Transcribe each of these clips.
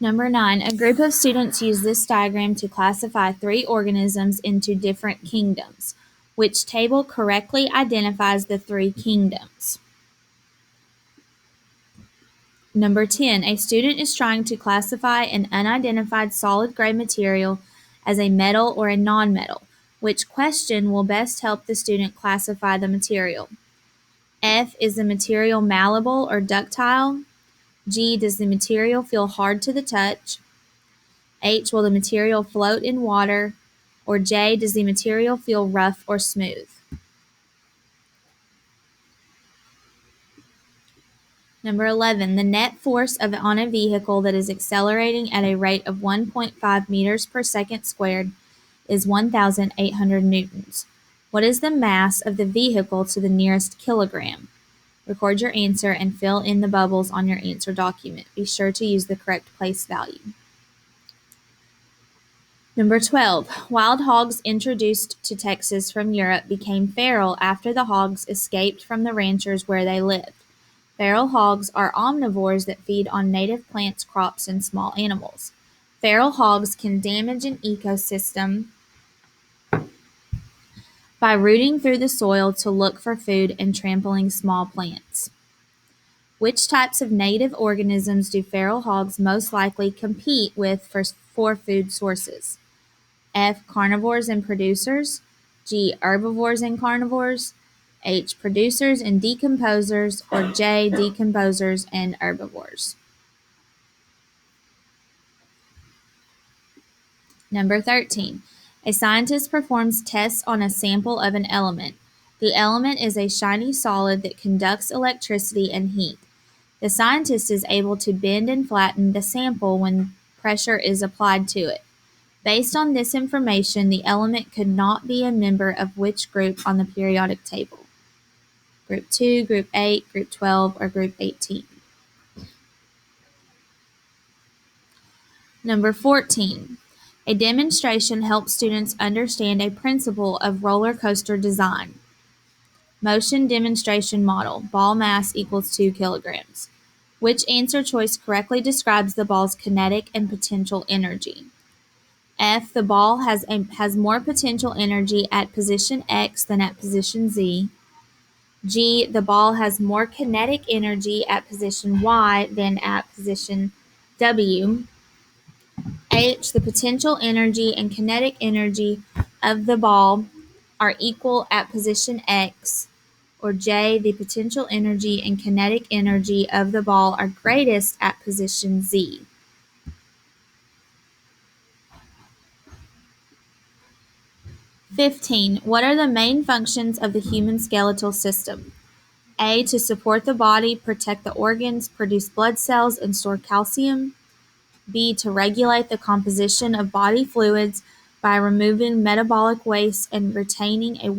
Number 9, a group of students use this diagram to classify 3 organisms into different kingdoms. Which table correctly identifies the 3 kingdoms? Number 10, a student is trying to classify an unidentified solid gray material as a metal or a non-metal. Which question will best help the student classify the material? F, is the material malleable or ductile? G, does the material feel hard to the touch? H, will the material float in water? Or J, does the material feel rough or smooth? Number 11, the net force on a vehicle that is accelerating at a rate of 1.5 meters per second squared is 1,800 newtons. What is the mass of the vehicle to the nearest kilogram? Record your answer and fill in the bubbles on your answer document. Be sure to use the correct place value. Number 12, wild hogs introduced to Texas from Europe became feral after the hogs escaped from the ranchers where they lived. Feral hogs are omnivores that feed on native plants, crops, and small animals. Feral hogs can damage an ecosystem by rooting through the soil to look for food and trampling small plants. Which types of native organisms do feral hogs most likely compete with for food sources? F, carnivores and producers. G, herbivores and carnivores. H, producers and decomposers. Or J, decomposers and herbivores. Number 13, a scientist performs tests on a sample of an element. The element is a shiny solid that conducts electricity and heat. The scientist is able to bend and flatten the sample when pressure is applied to it. Based on this information, the element could not be a member of which group on the periodic table? Group 2, Group 8, Group 12, or Group 18? Number 14, a demonstration helps students understand a principle of roller coaster design. Motion demonstration model, ball mass equals 2 kilograms. Which answer choice correctly describes the ball's kinetic and potential energy? F, the ball has more potential energy at position X than at position Z. G, the ball has more kinetic energy at position Y than at position W. H, the potential energy and kinetic energy of the ball are equal at position X. Or J, the potential energy and kinetic energy of the ball are greatest at position Z. (15) What are the main functions of the human skeletal system? A, to support the body, protect the organs, produce blood cells, and store calcium. B, to regulate the composition of body fluids by removing metabolic waste and retaining a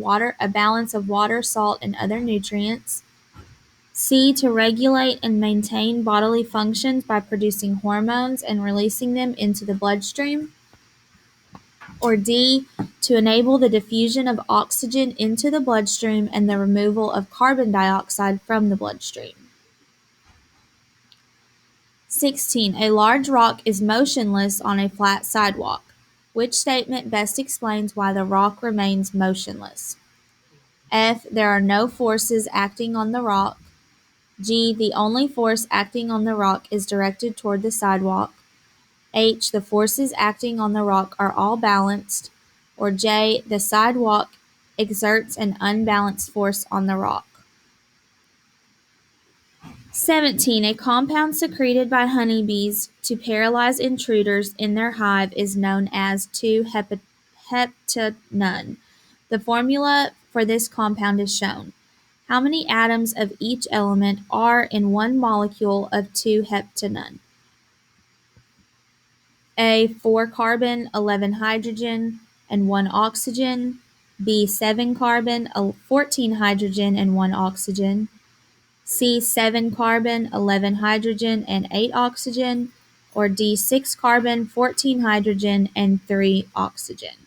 balance of water, salt, and other nutrients. C, to regulate and maintain bodily functions by producing hormones and releasing them into the bloodstream. Or D, to enable the diffusion of oxygen into the bloodstream and the removal of carbon dioxide from the bloodstream. 16. A large rock is motionless on a flat sidewalk. Which statement best explains why the rock remains motionless? F, there are no forces acting on the rock. G, the only force acting on the rock is directed toward the sidewalk. H, the forces acting on the rock are all balanced. Or J, the sidewalk exerts an unbalanced force on the rock. 17. A compound secreted by honeybees to paralyze intruders in their hive is known as 2-heptanone. The formula for this compound is shown. How many atoms of each element are in one molecule of 2-heptanone? A, 4 carbon, 11 hydrogen, and 1 oxygen. B, 7 carbon, 14 hydrogen, and 1 oxygen. C, 7 carbon, 11 hydrogen, and 8 oxygen. Or D, 6 carbon, 14 hydrogen, and 3 oxygen.